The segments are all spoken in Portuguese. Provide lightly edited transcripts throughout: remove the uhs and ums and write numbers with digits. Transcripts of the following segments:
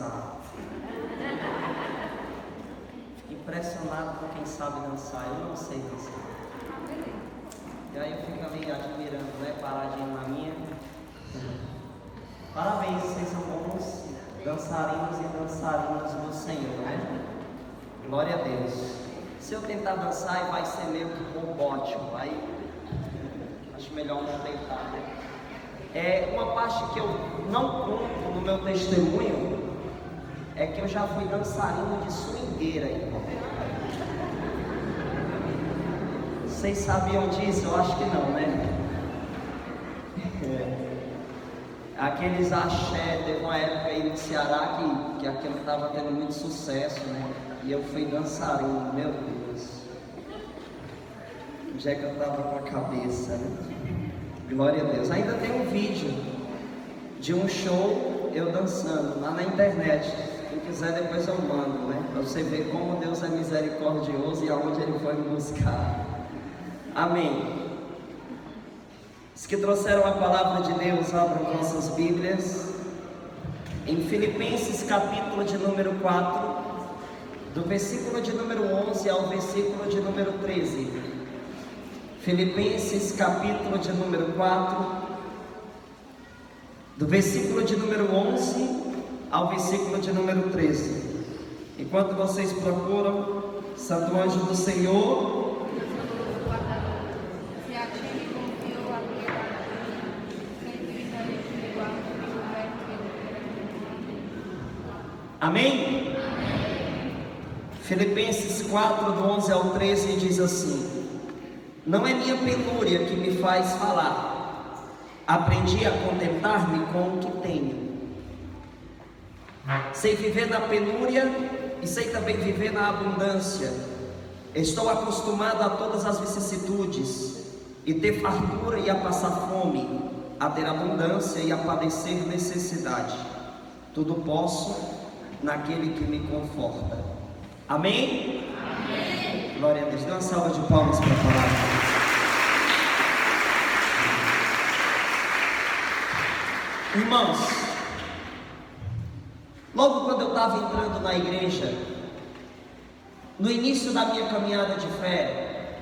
dançar. Fico impressionado com quem sabe dançar. Eu não sei dançar. E aí eu fico ali admirando, né? Paradinho na minha. Parabéns, vocês são bons dançarinos e dançarinas do Senhor, né? Glória a Deus. Se eu tentar dançar, vai ser meio robótico. Aí acho melhor não tentar, né? Uma parte que eu não conto no meu testemunho é que eu já fui dançarino de swingueira. Vocês sabiam disso? Eu acho que não, né? Aqueles axé, teve uma época aí no Ceará que aquilo estava tendo muito sucesso, né? E eu fui dançarino, meu Deus. Onde é que eu estava com a cabeça, né? Glória a Deus. Ainda tem um vídeo de um show eu dançando lá na internet. Quem quiser depois eu mando, né? Para você ver como Deus é misericordioso e aonde Ele foi me buscar. Amém. Os que trouxeram a palavra de Deus, abram vossas Bíblias em Filipenses capítulo de número 4, do versículo de número 11 ao versículo de número 13. Filipenses capítulo de número 4, do versículo de número 11 ao versículo de número 13. Enquanto vocês procuram, Santo Anjo do Senhor, amém? Filipenses 4, do 11 ao 13 diz assim: não é minha penúria que me faz falar, aprendi a contentar-me com o que tenho. Sei viver na penúria e sei também viver na abundância. Estou acostumado a todas as vicissitudes, e ter fartura e a passar fome, a ter abundância e a padecer necessidade. Tudo posso naquele que me conforta. Amém? Amém. Glória a Deus. Dê uma salva de palmas para a palavra. Irmãos, logo quando eu estava entrando na igreja, no início da minha caminhada de fé,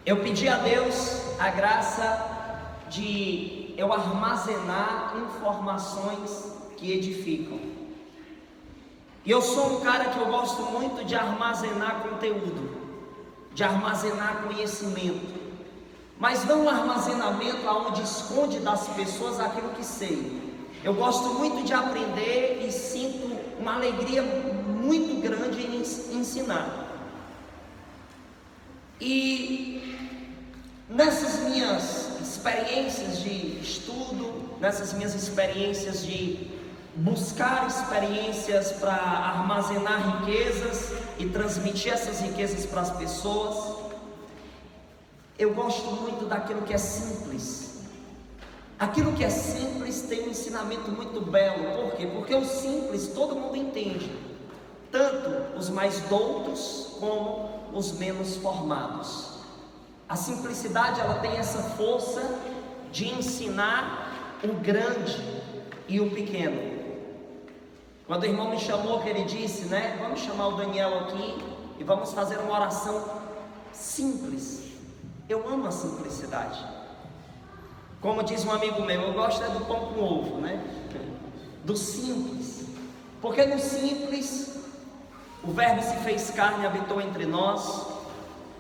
eu pedi a Deus a graça de eu armazenar informações que edificam. E eu sou um cara que eu gosto muito de armazenar conteúdo, de armazenar conhecimento, mas não um armazenamento onde esconde das pessoas aquilo que sei. Eu gosto muito de aprender e sinto uma alegria muito grande em ensinar. E nessas minhas experiências de estudo, nessas minhas experiências de buscar experiências para armazenar riquezas e transmitir essas riquezas para as pessoas, eu gosto muito daquilo que é simples. Aquilo que é simples tem um ensinamento muito belo. Por quê? Porque o simples todo mundo entende, tanto os mais doutos como os menos formados. A simplicidade, ela tem essa força de ensinar o grande e o pequeno. Quando o irmão me chamou, que ele disse, né? Vamos chamar o Daniel aqui e vamos fazer uma oração simples. Eu amo a simplicidade. Como diz um amigo meu, eu gosto do pão com ovo, né? Do simples. Porque no simples, o Verbo se fez carne e habitou entre nós.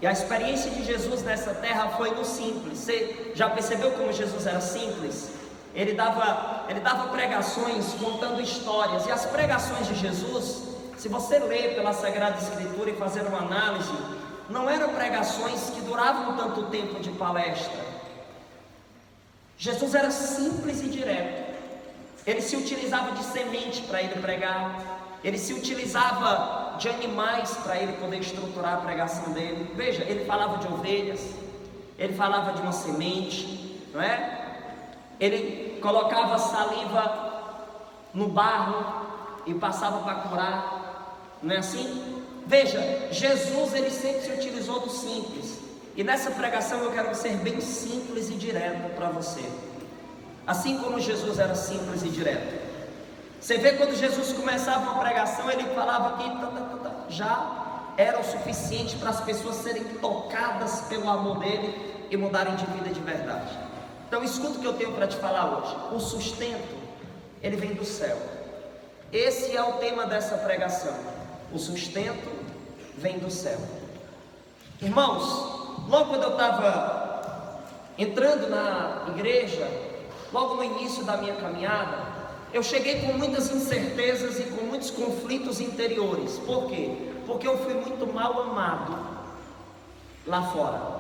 E a experiência de Jesus nessa terra foi no simples. Você já percebeu como Jesus era simples? Ele dava pregações contando histórias. E as pregações de Jesus, se você ler pela Sagrada Escritura e fazer uma análise, não eram pregações que duravam tanto tempo de palestra. Jesus era simples e direto. Ele se utilizava de semente para ele pregar. Ele se utilizava de animais para ele poder estruturar a pregação dele. Veja, ele falava de ovelhas, ele falava de uma semente, não é? Ele colocava saliva no barro e passava para curar, não é assim? Veja, Jesus, ele sempre se utilizou do simples. E nessa pregação eu quero ser bem simples e direto para você. Assim como Jesus era simples e direto. Você vê quando Jesus começava uma pregação, ele falava que já era o suficiente para as pessoas serem tocadas pelo amor dele e mudarem de vida de verdade. Então escuta o que eu tenho para te falar hoje. O sustento, ele vem do céu. Esse é o tema dessa pregação. O sustento vem do céu. Irmãos, logo quando eu estava entrando na igreja, logo no início da minha caminhada, eu cheguei com muitas incertezas e com muitos conflitos interiores. Por quê? Porque eu fui muito mal amado lá fora.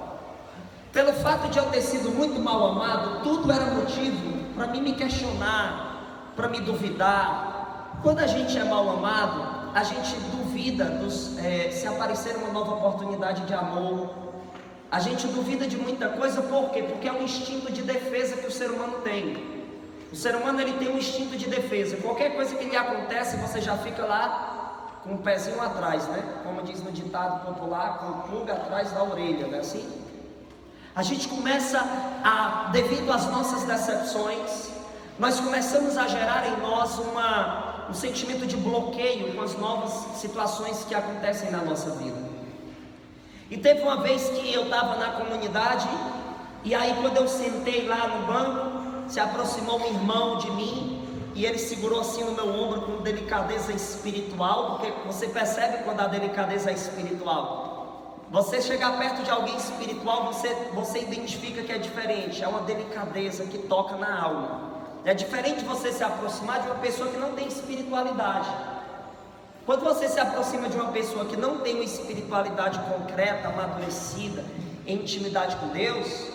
Pelo fato de eu ter sido muito mal amado, tudo era motivo para mim me questionar, para me duvidar. Quando a gente é mal amado, a gente duvida se aparecer uma nova oportunidade de amor. A gente duvida de muita coisa. Por quê? Porque é um instinto de defesa que o ser humano tem. O ser humano, ele tem um instinto de defesa. Qualquer coisa que lhe acontece, você já fica lá com o pezinho atrás, né? Como diz no ditado popular, com o pulga atrás da orelha, não é assim? A gente começa devido às nossas decepções, nós começamos a gerar em nós um sentimento de bloqueio com as novas situações que acontecem na nossa vida. E teve uma vez que eu estava na comunidade, e aí quando eu sentei lá no banco, se aproximou um irmão de mim, e ele segurou assim no meu ombro com delicadeza espiritual, porque você percebe quando a delicadeza é espiritual. Você chegar perto de alguém espiritual, você identifica que é diferente, é uma delicadeza que toca na alma. É diferente você se aproximar de uma pessoa que não tem espiritualidade. Quando você se aproxima de uma pessoa que não tem uma espiritualidade concreta, amadurecida, em intimidade com Deus,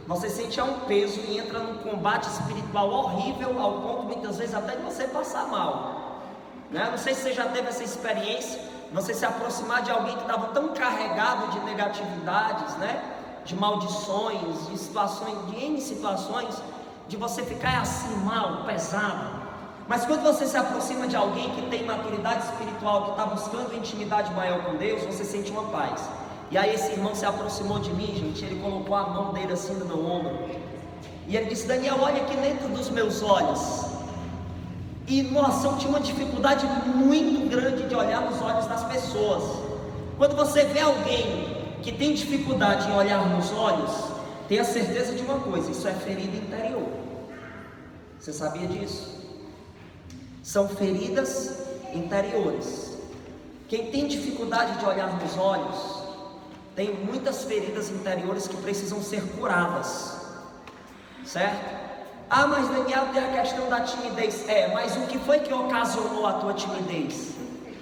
você sente um peso e entra num combate espiritual horrível, ao ponto muitas vezes até de você passar mal, né? Não sei se você já teve essa experiência, você se aproximar de alguém que estava tão carregado de negatividades, né? De maldições, de situações, de N situações, de você ficar assim mal, pesado. Mas quando você se aproxima de alguém que tem maturidade espiritual, que está buscando intimidade maior com Deus, você sente uma paz. E aí esse irmão se aproximou de mim, gente, ele colocou a mão dele assim no meu ombro, e ele disse: Daniel, olha aqui dentro dos meus olhos. E nossa, eu tinha uma dificuldade muito grande de olhar nos olhos das pessoas. Quando você vê alguém que tem dificuldade em olhar nos olhos, tenha certeza de uma coisa: isso é ferida interior. Você sabia disso? São feridas interiores. Quem tem dificuldade de olhar nos olhos, tem muitas feridas interiores que precisam ser curadas, certo? Ah, mas Daniel, tem a questão da timidez. Mas o que foi que ocasionou a tua timidez?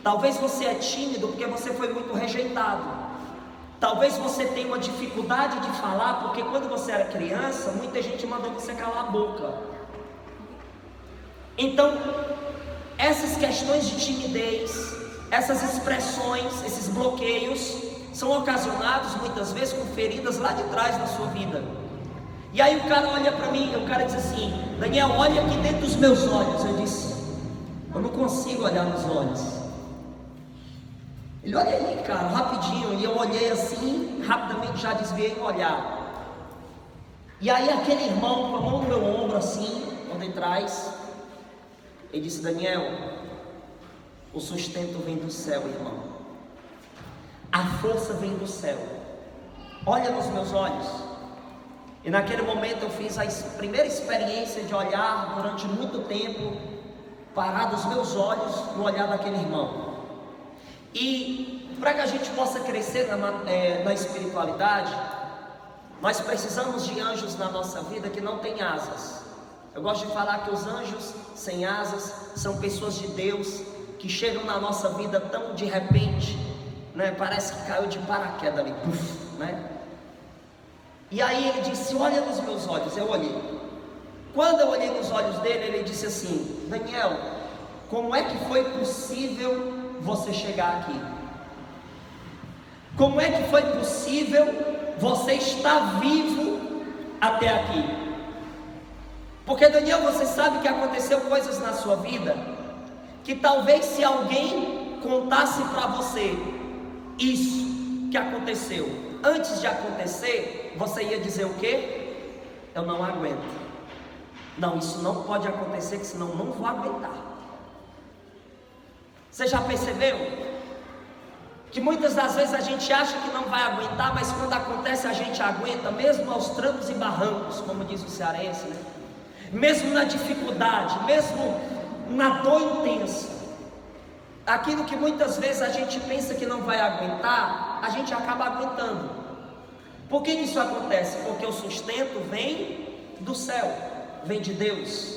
Talvez você é tímido porque você foi muito rejeitado. Talvez você tenha uma dificuldade de falar porque quando você era criança, muita gente mandou você calar a boca. Então, essas questões de timidez, essas expressões, esses bloqueios, são ocasionados muitas vezes com feridas lá de trás da sua vida. E aí o cara olha para mim, o cara diz assim: Daniel, olha aqui dentro dos meus olhos. Eu disse: eu não consigo olhar nos olhos. Ele: olha aí, cara, rapidinho. E eu olhei assim, rapidamente já desviei o olhar. E aí aquele irmão com a mão no meu ombro assim, por detrás, ele disse: Daniel, o sustento vem do céu, irmão. A força vem do céu. Olha nos meus olhos. E naquele momento eu fiz a primeira experiência de olhar durante muito tempo, parar os meus olhos no olhar daquele irmão. E para que a gente possa crescer na espiritualidade, nós precisamos de anjos na nossa vida que não têm asas. Eu gosto de falar que os anjos sem asas são pessoas de Deus que chegam na nossa vida tão de repente, né? Parece que caiu de paraquedas ali, né? E aí ele disse: olha nos meus olhos. Eu olhei. Quando eu olhei nos olhos dele, ele disse assim: Daniel, como é que foi possível você chegar aqui? Como é que foi possível você estar vivo até aqui? Porque, Daniel, você sabe que aconteceu coisas na sua vida que talvez se alguém contasse para você isso que aconteceu antes de acontecer, você ia dizer o quê? Eu não aguento. Não, isso não pode acontecer, que senão não vou aguentar. Você já percebeu? Que muitas das vezes a gente acha que não vai aguentar, mas quando acontece a gente aguenta, mesmo aos trancos e barrancos, como diz o cearense, né? Mesmo na dificuldade, mesmo na dor intensa, aquilo que muitas vezes a gente pensa que não vai aguentar, a gente acaba aguentando. Por que isso acontece? Porque o sustento vem do céu, vem de Deus.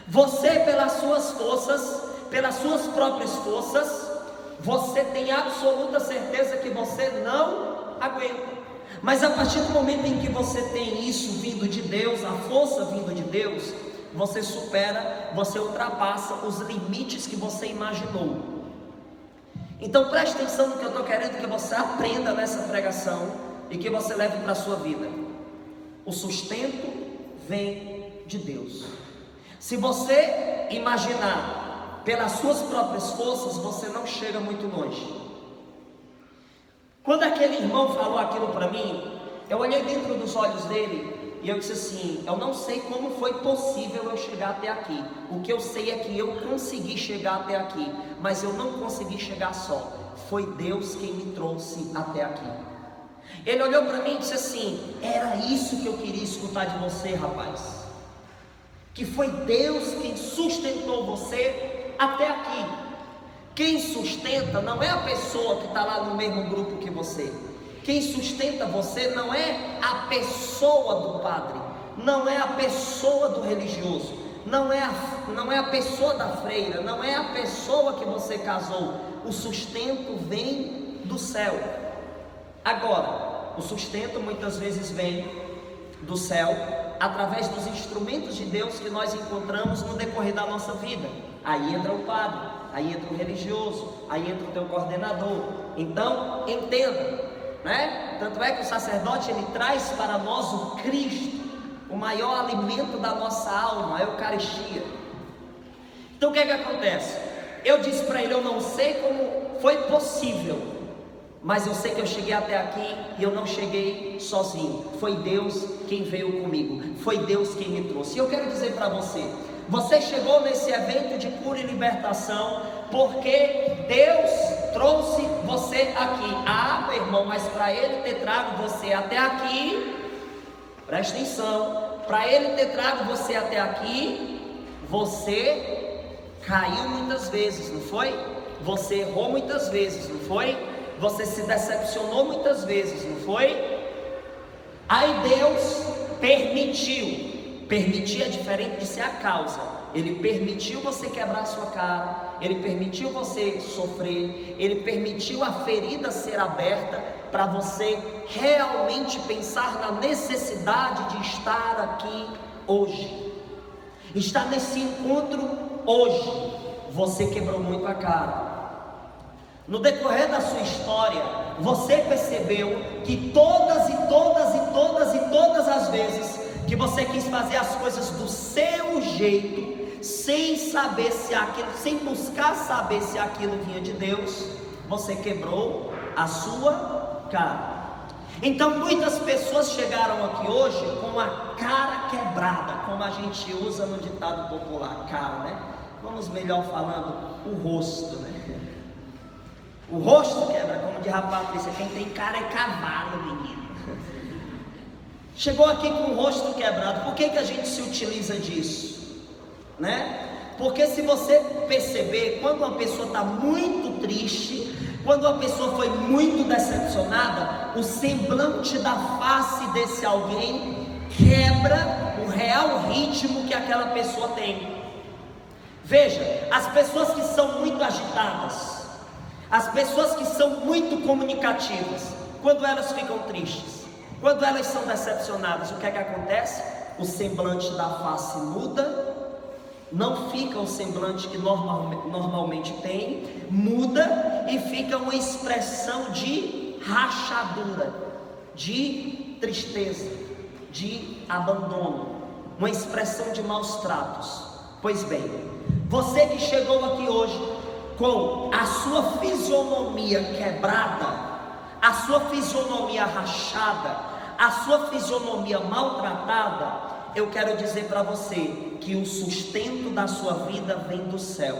Você, pelas suas forças, pelas suas próprias forças, você tem absoluta certeza que você não aguenta. Mas a partir do momento em que você tem isso vindo de Deus, a força vindo de Deus, você supera, você ultrapassa os limites que você imaginou. Então preste atenção no que eu estou querendo que você aprenda nessa pregação e que você leve para a sua vida. O sustento vem de Deus. Se você imaginar pelas suas próprias forças, você não chega muito longe. Quando aquele irmão falou aquilo para mim, eu olhei dentro dos olhos dele e eu disse assim: eu não sei como foi possível eu chegar até aqui. O que eu sei é que eu consegui chegar até aqui, mas eu não consegui chegar só. Foi Deus quem me trouxe até aqui. Ele olhou para mim e disse assim: era isso que eu queria escutar de você, rapaz. Que foi Deus quem sustentou você até aqui. Quem sustenta não é a pessoa que está lá no mesmo grupo que você. Quem sustenta você não é a pessoa do padre, não é a pessoa do religioso, não é a pessoa da freira, não é a pessoa que você casou. O sustento vem do céu. Agora, o sustento muitas vezes vem do céu através dos instrumentos de Deus que nós encontramos no decorrer da nossa vida. Aí entra o padre, aí entra o religioso, aí entra o teu coordenador. Então, entenda, né? Tanto é que o sacerdote, ele traz para nós o Cristo, o maior alimento da nossa alma, a Eucaristia. Então o que é que acontece? Eu disse para ele: eu não sei como foi possível, mas eu sei que eu cheguei até aqui e eu não cheguei sozinho. Foi Deus quem veio comigo, foi Deus quem me trouxe. E eu quero dizer para você: você chegou nesse evento de cura e libertação porque Deus trouxe você aqui. Ah, meu irmão, mas para Ele ter trago você até aqui, presta atenção, para Ele ter trago você até aqui, você caiu muitas vezes, não foi? Você errou muitas vezes, não foi? Você se decepcionou muitas vezes, não foi? Aí Deus permitiu. Permitir é diferente de ser a causa. Ele permitiu você quebrar a sua cara, Ele permitiu você sofrer, Ele permitiu a ferida ser aberta para você realmente pensar na necessidade de estar aqui hoje. Estar nesse encontro hoje. Você quebrou muito a cara. No decorrer da sua história, você percebeu que todas as vezes que você quis fazer as coisas do seu jeito, sem saber se aquilo, sem buscar saber se aquilo vinha de Deus, você quebrou a sua cara. Então muitas pessoas chegaram aqui hoje com a cara quebrada, como a gente usa no ditado popular, cara, né? Vamos melhor falando, o rosto, né? O rosto quebra, como diz a Patrícia, quem tem cara é cavalo, menino. Chegou aqui com o rosto quebrado. Por que a gente se utiliza disso? Né? Porque se você perceber, quando uma pessoa está muito triste, quando uma pessoa foi muito decepcionada, o semblante da face desse alguém quebra o real ritmo que aquela pessoa tem. Veja, as pessoas que são muito agitadas, as pessoas que são muito comunicativas, quando elas ficam tristes, quando elas são decepcionadas, o que é que acontece? O semblante da face muda, não fica o semblante que normalmente tem, muda e fica uma expressão de rachadura, de tristeza, de abandono, uma expressão de maus tratos. Pois bem, você que chegou aqui hoje com a sua fisionomia quebrada, a sua fisionomia rachada, a sua fisionomia maltratada, eu quero dizer para você que o sustento da sua vida vem do céu.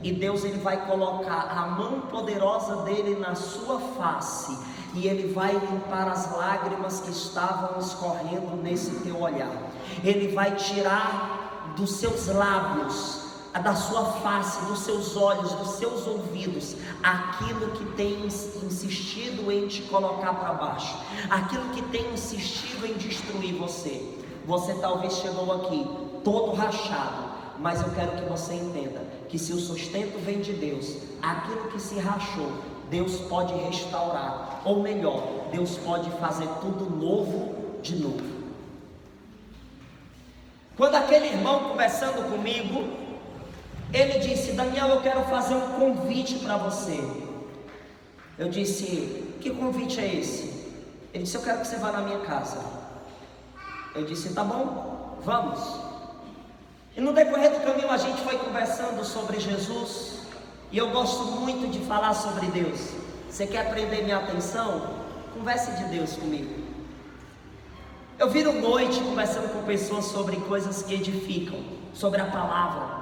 e Deus ele vai colocar a mão poderosa dele na sua face, e ele vai limpar as lágrimas que estavam escorrendo nesse teu olhar. Ele vai tirar dos seus lábios, da sua face, dos seus olhos, dos seus ouvidos, aquilo que tem insistido em te colocar para baixo, aquilo que tem insistido em destruir você. Você talvez chegou aqui todo rachado, mas eu quero que você entenda que se o sustento vem de Deus, aquilo que se rachou, Deus pode restaurar, ou melhor, Deus pode fazer tudo novo de novo. Quando aquele irmão conversando comigo, ele disse: Daniel, eu quero fazer um convite para você. Eu disse: que convite é esse? Ele disse: eu quero que você vá na minha casa. Eu disse: tá bom, vamos. E no decorrer do caminho a gente foi conversando sobre Jesus, e eu gosto muito de falar sobre Deus. Você quer prender minha atenção? Converse de Deus comigo. Eu viro noite conversando com pessoas sobre coisas que edificam, sobre a palavra.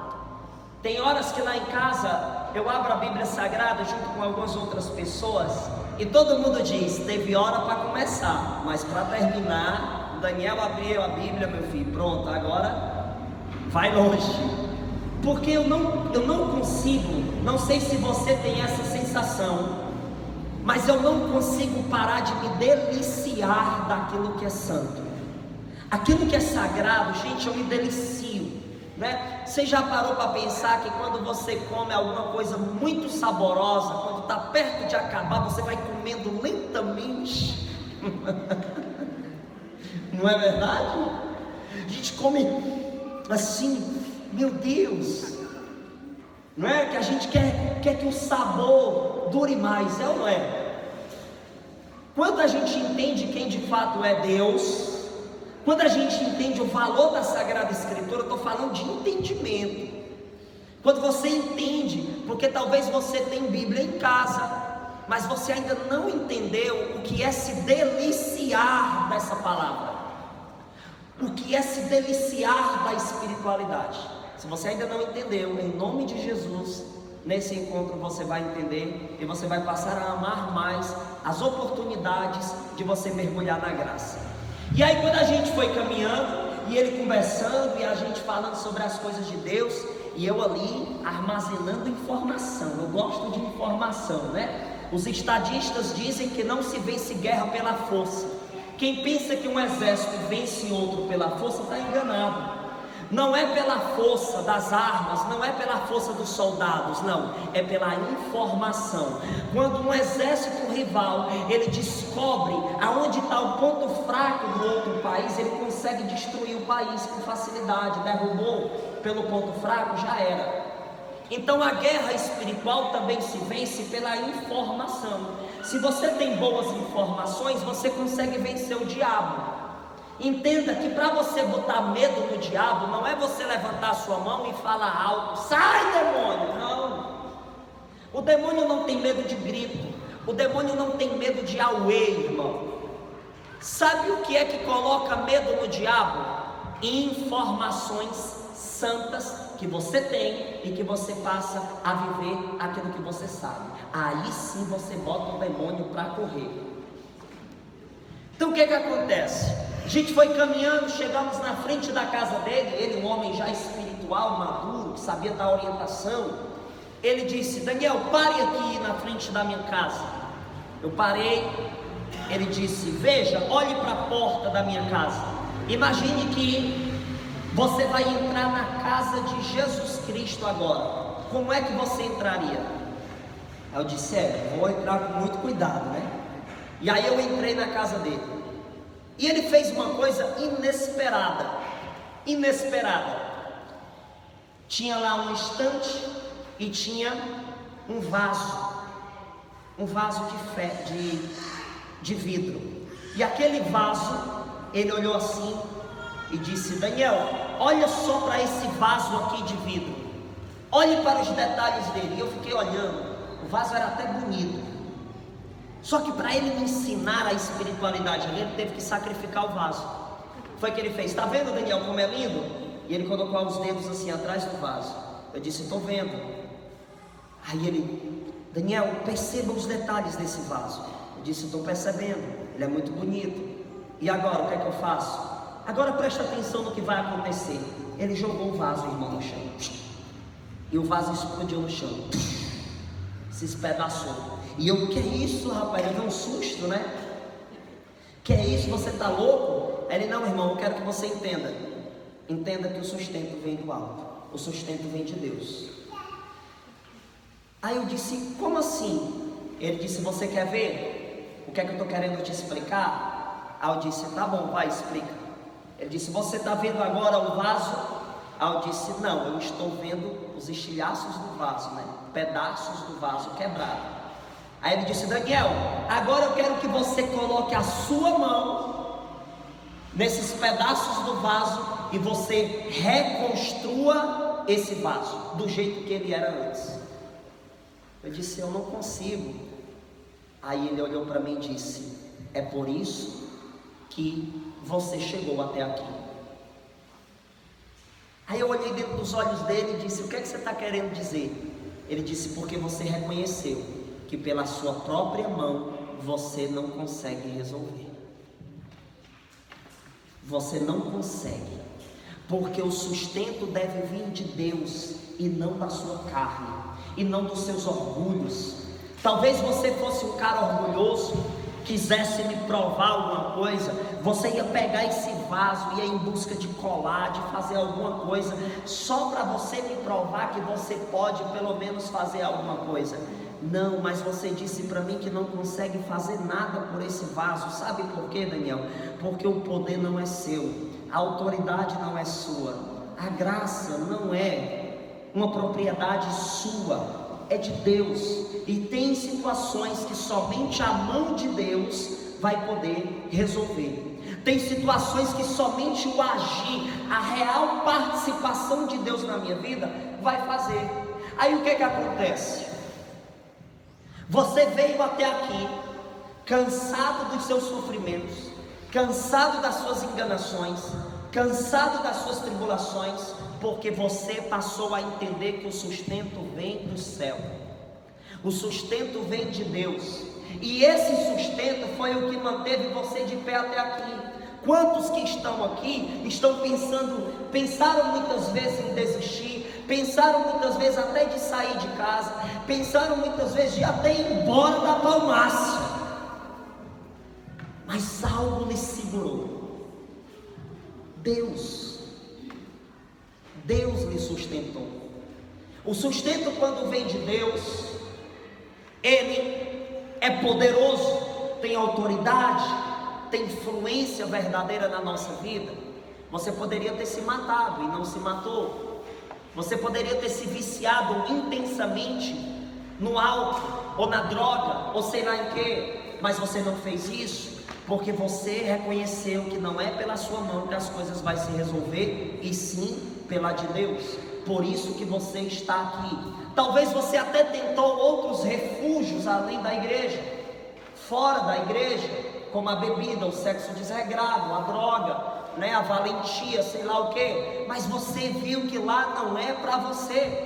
Tem horas que lá em casa eu abro a Bíblia Sagrada junto com algumas outras pessoas, e todo mundo diz: teve hora para começar, mas para terminar, o Daniel abriu a Bíblia, meu filho, pronto, agora vai longe. Porque eu não consigo, não sei se você tem essa sensação, mas eu não consigo parar de me deliciar daquilo que é santo. Aquilo que é sagrado, gente, eu me delicio, né? Você já parou para pensar que quando você come alguma coisa muito saborosa, quando está perto de acabar, você vai comendo lentamente? Não é verdade? A gente come assim, meu Deus, não é? Que a gente quer que o sabor dure mais, é ou não é? Quando a gente entende quem de fato é Deus, quando a gente entende o valor da Sagrada Escritura, eu estou falando de entendimento. Quando você entende, porque talvez você tenha Bíblia em casa, mas você ainda não entendeu o que é se deliciar dessa palavra, o que é se deliciar da espiritualidade. Se você ainda não entendeu, em nome de Jesus, nesse encontro você vai entender, e você vai passar a amar mais as oportunidades de você mergulhar na graça. E aí quando a gente foi caminhando, e ele conversando, e a gente falando sobre as coisas de Deus, e eu ali armazenando informação. Eu gosto de informação, né? Os estadistas dizem que não se vence guerra pela força. Quem pensa que um exército vence outro pela força está enganado. Não é pela força das armas, não é pela força dos soldados, não, é pela informação. Quando um exército rival, ele descobre aonde está o ponto fraco do outro país, ele consegue destruir o país com facilidade. Derrubou pelo ponto fraco, já era. Então a guerra espiritual também se vence pela informação. Se você tem boas informações, você consegue vencer o diabo. Entenda que para você botar medo no diabo, não é você levantar a sua mão e falar alto: sai, demônio! Não. O demônio não tem medo de grito. O demônio não tem medo de auê, irmão. Sabe o que é que coloca medo no diabo? Informações santas que você tem e que você passa a viver aquilo que você sabe. Aí sim você bota o demônio para correr. Então o que acontece? A gente foi caminhando, chegamos na frente da casa dele. Ele, um homem já espiritual, maduro, que sabia dar orientação. Ele disse: Daniel, pare aqui na frente da minha casa. Eu parei. Ele disse: veja, olhe para a porta da minha casa. Imagine que você vai entrar na casa de Jesus Cristo agora. Como é que você entraria? Aí eu disse: vou entrar com muito cuidado, né? E aí eu entrei na casa dele. E ele fez uma coisa inesperada. Tinha lá um estante e tinha um vaso de vidro. E aquele vaso, ele olhou assim e disse: Daniel, olha só para esse vaso aqui de vidro. Olhe para os detalhes dele. E eu fiquei olhando. O vaso era até bonito. Só que para ele me ensinar a espiritualidade, ele teve que sacrificar o vaso. Foi o que ele fez. Está vendo, Daniel, como é lindo? E ele colocou os dedos assim atrás do vaso. Eu disse: estou vendo. Aí ele: Daniel, perceba os detalhes desse vaso. Eu disse: estou percebendo, ele é muito bonito. E agora, o que é que eu faço? Agora presta atenção no que vai acontecer. Ele jogou o vaso, irmão, no chão. E o vaso explodiu no chão. Se espedaçou. E eu: que é isso, rapaz? Eu dei um susto, né? Que é isso? Você está louco? Aí ele: não, irmão, eu quero que você entenda. Entenda que o sustento vem do alto. O sustento vem de Deus. Aí eu disse: como assim? Ele disse: você quer ver o que é que eu estou querendo te explicar? Aí eu disse: tá bom, vai, explica. Ele disse: você está vendo agora o vaso? Aí eu disse: não, eu estou vendo os estilhaços do vaso, né? Pedaços do vaso quebrado. Aí ele disse: Daniel, agora eu quero que você coloque a sua mão nesses pedaços do vaso e você reconstrua esse vaso do jeito que ele era antes. Eu disse: eu não consigo. Aí ele olhou para mim e disse: é por isso que você chegou até aqui. Aí eu olhei dentro dos olhos dele e disse: o que é que você está querendo dizer? Ele disse: porque você reconheceu que pela sua própria mão você não consegue resolver. Você não consegue, porque o sustento deve vir de Deus e não da sua carne, e não dos seus orgulhos. Talvez você fosse um cara orgulhoso, quisesse me provar alguma coisa, você ia pegar esse vaso, ia em busca de colar, de fazer alguma coisa, só para você me provar que você pode pelo menos fazer alguma coisa. Não, mas você disse para mim que não consegue fazer nada por esse vaso. Sabe por quê, Daniel? Porque o poder não é seu, a autoridade não é sua, a graça não é uma propriedade sua, é de Deus. E tem situações que somente a mão de Deus vai poder resolver. Tem situações que somente o agir, a real participação de Deus na minha vida vai fazer. Aí o que que acontece? Você veio até aqui cansado dos seus sofrimentos, cansado das suas enganações, cansado das suas tribulações, porque você passou a entender que o sustento vem do céu, o sustento vem de Deus, e esse sustento foi o que manteve você de pé até aqui. Quantos que estão aqui pensaram muitas vezes em desistir, pensaram muitas vezes até de sair de casa, pensaram muitas vezes de até ir embora da Palmácia, mas algo lhe segurou. Deus lhe sustentou. O sustento, quando vem de Deus, ele é poderoso, tem autoridade, tem influência verdadeira na nossa vida. Você poderia ter se matado e não se matou. Você poderia ter se viciado intensamente no álcool, ou na droga, ou sei lá em quê, mas você não fez isso, porque você reconheceu que não é pela sua mão que as coisas vão se resolver, e sim pela de Deus. Por isso que você está aqui. Talvez você até tentou outros refúgios além da igreja, fora da igreja, como a bebida, o sexo desregrado, a droga, a valentia, sei lá o que, mas você viu que lá não é para você,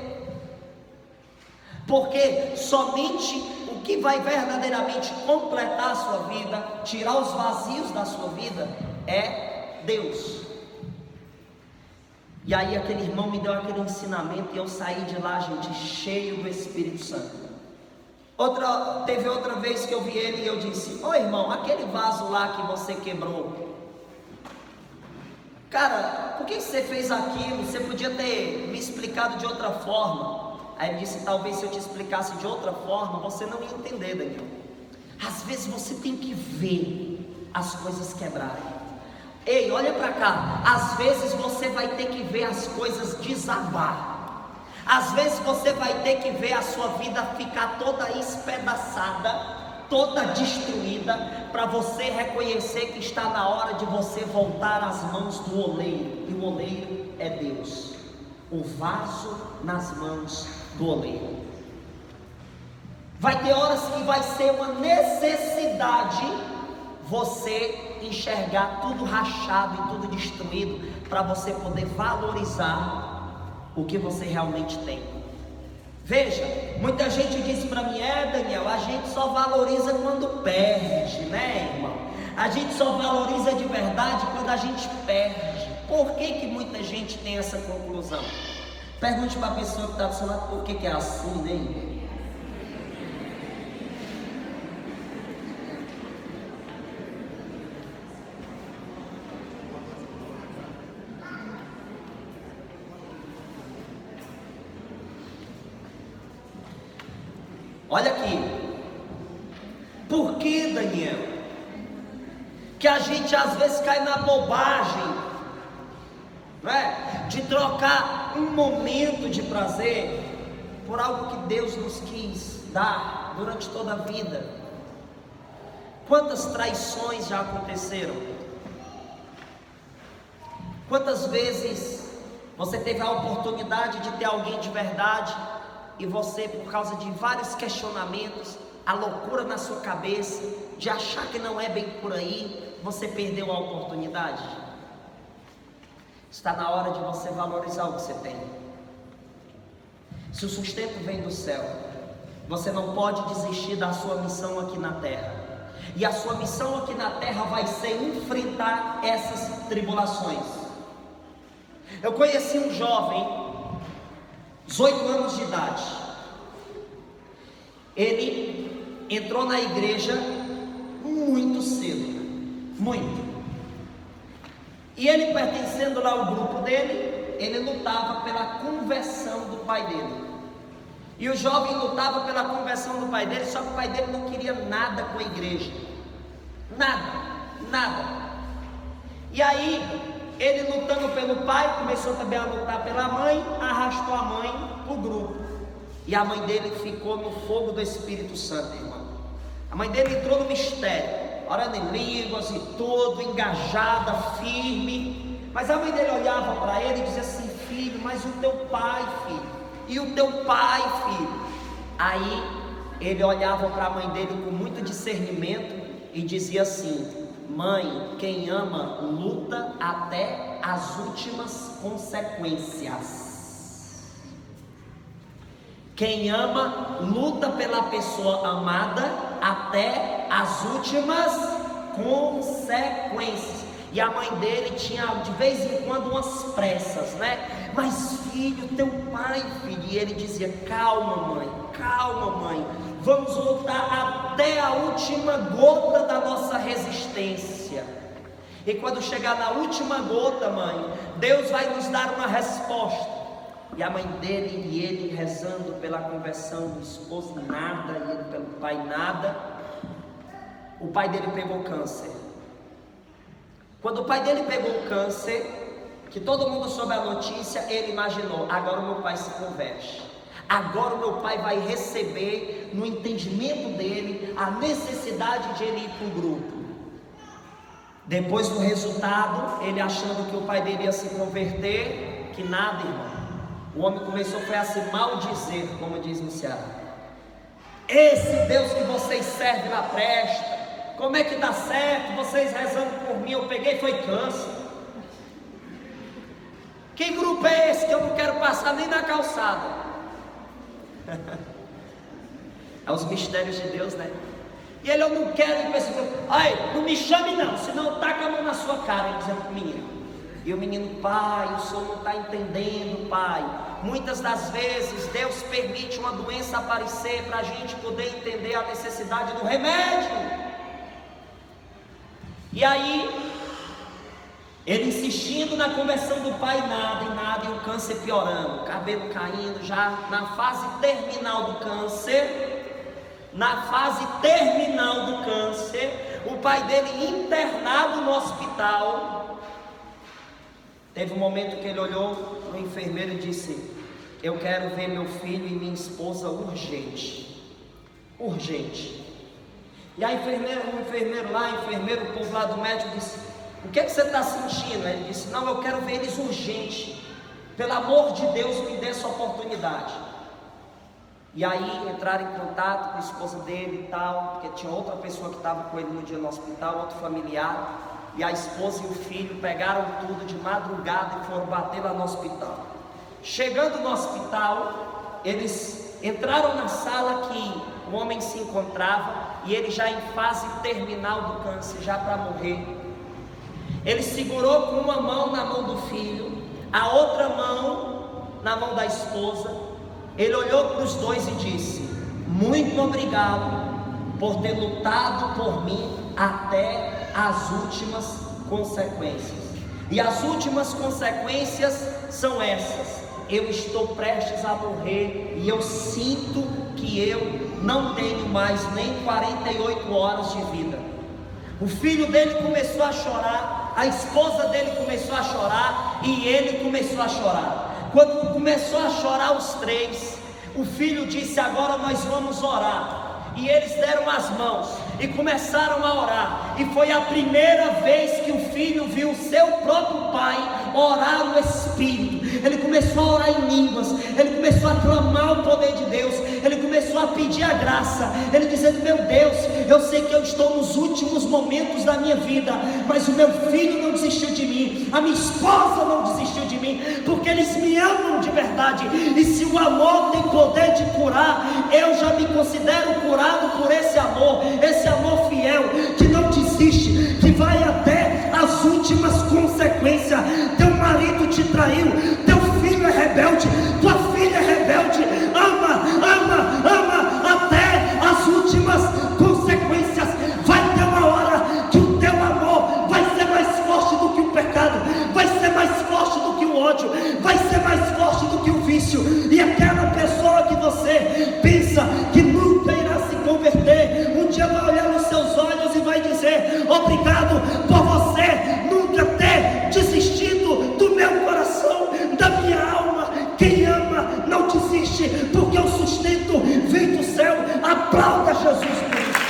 porque somente o que vai verdadeiramente completar a sua vida, tirar os vazios da sua vida, é Deus. E aí aquele irmão me deu aquele ensinamento e eu saí de lá, gente, cheio do Espírito Santo. Teve outra vez que eu vi ele e eu disse: ô irmão, aquele vaso lá que você quebrou, cara, por que você fez aquilo? Você podia ter me explicado de outra forma. Aí ele disse: talvez se eu te explicasse de outra forma, você não ia entender, Daniel. Às vezes você tem que ver as coisas quebrarem. Ei, olha para cá. Às vezes você vai ter que ver as coisas desabar. Às vezes você vai ter que ver a sua vida ficar toda espedaçada, toda destruída, para você reconhecer que está na hora de você voltar às mãos do oleiro. E o oleiro é Deus. O vaso nas mãos do oleiro. Vai ter horas que vai ser uma necessidade você enxergar tudo rachado e tudo destruído, para você poder valorizar o que você realmente tem. Veja, muita gente diz para mim: Daniel, a gente só valoriza quando perde, né, irmão? A gente só valoriza de verdade quando a gente perde. Por que muita gente tem essa conclusão? Pergunte para a pessoa que está do seu lado: por que é assim, né, irmão? Olha aqui, por que, Daniel, que a gente às vezes cai na bobagem, não é? De trocar um momento de prazer por algo que Deus nos quis dar durante toda a vida? Quantas traições já aconteceram? Quantas vezes você teve a oportunidade de ter alguém de verdade e você, por causa de vários questionamentos, a loucura na sua cabeça, de achar que não é bem por aí, você perdeu a oportunidade? Está na hora de você valorizar o que você tem. Se o sustento vem do céu, você não pode desistir da sua missão aqui na terra. E a sua missão aqui na terra vai ser enfrentar essas tribulações. Eu conheci um jovem, 18 anos de idade. Ele entrou na igreja muito cedo, muito. E ele, pertencendo lá ao grupo dele, ele lutava pela conversão do pai dele. E o jovem lutava pela conversão do pai dele, só que o pai dele não queria nada com a igreja. Nada. E aí, ele lutando pelo pai, começou também a lutar pela mãe, arrastou a mãe para o grupo. E a mãe dele ficou no fogo do Espírito Santo, irmão. A mãe dele entrou no mistério, orando em línguas e tudo, engajada, firme. Mas a mãe dele olhava para ele e dizia assim: filho, mas o teu pai, filho, e o teu pai, filho. Aí ele olhava para a mãe dele com muito discernimento e dizia assim: mãe, quem ama luta até as últimas consequências. Quem ama luta pela pessoa amada até as últimas consequências. E a mãe dele tinha de vez em quando umas pressas, né? Mas filho, teu pai, filho. E ele dizia: calma mãe, vamos lutar até a última gota da nossa resistência. E quando chegar na última gota, mãe, Deus vai nos dar uma resposta. E a mãe dele e ele rezando pela conversão do esposo, nada, e ele pelo pai, nada. O pai dele pegou câncer. Quando o pai dele pegou o câncer, que todo mundo soube a notícia, ele imaginou: agora o meu pai se converte. Agora o meu pai vai receber, no entendimento dele, a necessidade de ele ir para o grupo. Depois do resultado, ele achando que o pai dele ia se converter, que nada, irmão. O homem começou a se maldizer, como diz no Ceará. Esse Deus que vocês servem na presta. Como é que dá certo? Vocês rezando por mim, eu peguei, foi câncer. Que grupo é esse que eu não quero passar nem na calçada? É os mistérios de Deus, né? E ele: eu não quero ir para esse grupo. Ai, não me chame não, senão eu taco a mão na sua cara. Ele dizendo para o menino. E o menino: pai, o senhor não está entendendo, pai. Muitas das vezes Deus permite uma doença aparecer para a gente poder entender a necessidade do remédio. E aí, ele insistindo na conversão do pai, nada, e o câncer piorando, o cabelo caindo, já na fase terminal do câncer. O pai dele internado no hospital. Teve um momento que ele olhou para o enfermeiro e disse: eu quero ver meu filho e minha esposa urgente. E a enfermeira, o povo lá do médico disse: o que você está sentindo? Ele disse: não, eu quero ver eles urgente. Pelo amor de Deus, me dê essa oportunidade. E aí entraram em contato com a esposa dele e tal, porque tinha outra pessoa que estava com ele no dia no hospital, outro familiar. E a esposa e o filho pegaram tudo de madrugada e foram bater lá no hospital. Chegando no hospital, eles entraram na sala que o homem se encontrava, e ele já em fase terminal do câncer, já para morrer. Ele segurou com uma mão na mão do filho, a outra mão na mão da esposa. Ele olhou para os dois e disse: muito obrigado por ter lutado por mim até as últimas consequências. E as últimas consequências são essas: eu estou prestes a morrer e eu sinto que eu não tenho mais nem 48 horas de vida. O filho dele começou a chorar, a esposa dele começou a chorar e ele começou a chorar. Quando começou a chorar os três, o filho disse: agora nós vamos orar. E eles deram as mãos e começaram a orar, e foi a primeira vez que o filho viu o seu próprio pai orar no Espírito. Ele começou a orar em línguas, ele começou a clamar o poder de Deus, ele começou a pedir a graça, ele dizendo: meu Deus, eu sei que eu estou nos últimos momentos da minha vida, mas o meu filho não desistiu de mim, a minha esposa não desistiu de mim, porque eles me amam de verdade. E se o amor tem poder de curar, eu já me considero curado por esse amor fiel, que não desiste, que vai até as últimas consequências. Teu marido te traiu, teu filho é rebelde, tua filha é rebelde, ama até as últimas consequências. Vai ter uma hora que o teu amor vai ser mais forte do que o pecado, vai ser mais forte do que o ódio, vai ser mais forte do que o vício. E aquela pessoa que você pensa que nunca irá se converter, um dia vai olhar nos seus olhos e vai dizer: obrigado por você nunca ter desistido do meu coração, da minha alma. Quem ama não desiste, porque o sustento vem do céu. Aplauda Jesus por isso.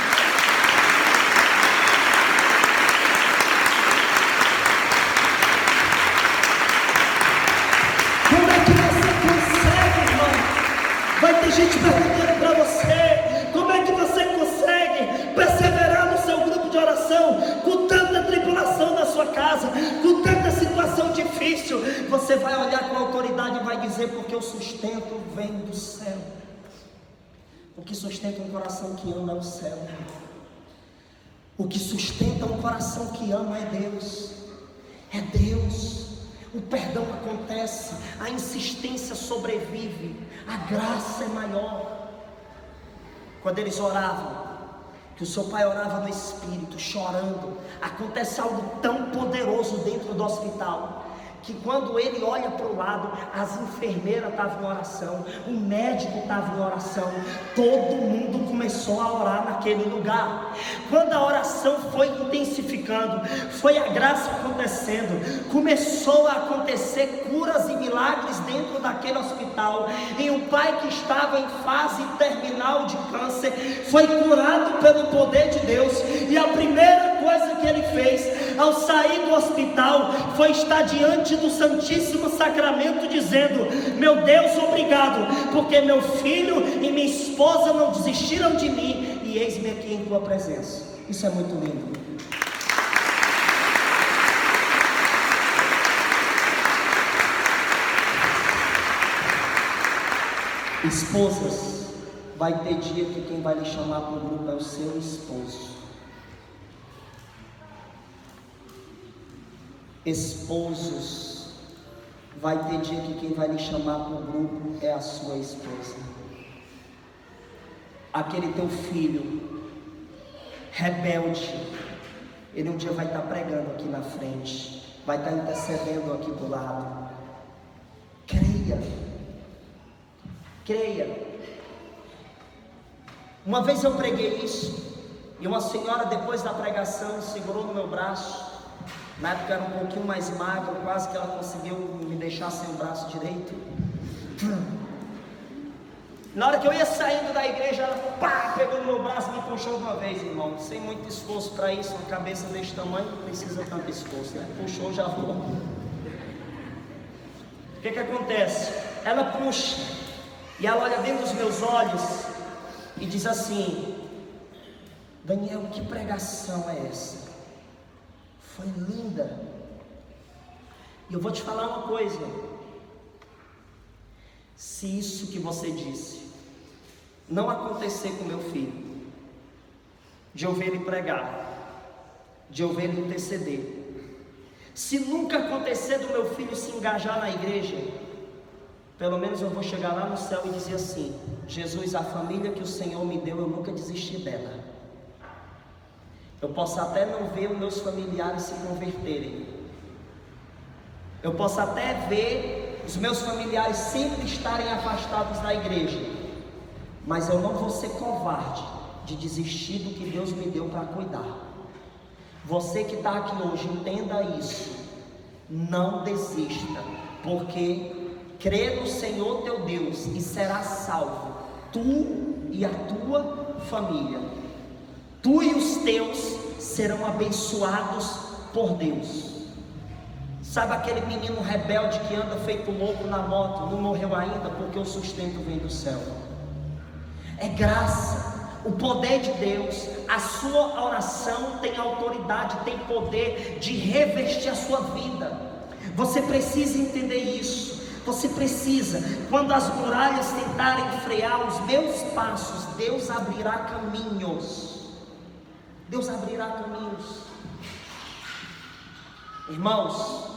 Como é que você consegue, irmão? Vai ter gente perguntando para você: como é que você consegue perseverar no seu grupo de oração com tanta tribulação na sua casa, com tanta situação difícil? Você vai olhar com autoridade e vai dizer: porque o sustento vem do céu. O que sustenta um coração que ama é o céu. O que sustenta um coração que ama é Deus. É Deus. O perdão acontece, a insistência sobrevive, a graça é maior. Quando eles oravam, que o seu pai orava no Espírito, chorando, acontece algo tão poderoso dentro do hospital, que quando ele olha para o lado, as enfermeiras estavam em oração, o médico estava em oração, todo mundo começou a orar naquele lugar. Quando a oração foi intensificando, foi a graça acontecendo, começou a acontecer curas e milagres dentro daquele hospital, e o pai que estava em fase terminal de câncer foi curado pelo poder de Deus. E a primeira coisa que ele fez ao sair do hospital foi estar diante do Santíssimo Sacramento, dizendo: meu Deus, obrigado, porque meu filho e minha esposa não desistiram de mim, e eis-me aqui em tua presença. Isso é muito lindo. Esposas, vai ter dia que quem vai lhe chamar para o grupo é o seu esposo. Esposos, vai ter dia que quem vai lhe chamar para o grupo é a sua esposa. Aquele teu filho rebelde, ele um dia vai estar pregando aqui na frente, vai estar intercedendo aqui do lado. Creia. Uma vez eu preguei isso, e uma senhora, depois da pregação, segurou no meu braço. Na época era um pouquinho mais magro, quase que ela conseguiu me deixar sem o braço direito. Na hora que eu ia saindo da igreja, ela pegou no meu braço e me puxou de uma vez, irmão. Sem muito esforço para isso, uma cabeça desse tamanho não precisa tanto esforço, né? Puxou, já vou. O que acontece? Ela puxa, e ela olha dentro dos meus olhos e diz assim: Daniel, que pregação é essa? Foi linda. E eu vou te falar uma coisa: se isso que você disse não acontecer com meu filho, de eu ver ele pregar, de eu ver ele interceder, se nunca acontecer do meu filho se engajar na igreja, pelo menos eu vou chegar lá no céu e dizer assim: Jesus, a família que o Senhor me deu, eu nunca desisti dela. Eu posso até não ver os meus familiares se converterem, eu posso até ver os meus familiares sempre estarem afastados da igreja, mas eu não vou ser covarde de desistir do que Deus me deu para cuidar. Você que está aqui hoje, entenda isso, não desista, porque crê no Senhor teu Deus e serás salvo, tu e a tua família, tu e os teus serão abençoados por Deus. Sabe aquele menino rebelde que anda feito louco na moto, não morreu ainda porque o sustento vem do céu? É graça, o poder de Deus. A sua oração tem autoridade, tem poder de revestir a sua vida. Você precisa entender isso. Você precisa, quando as muralhas tentarem frear os meus passos, Deus abrirá caminhos. Deus abrirá caminhos. Irmãos,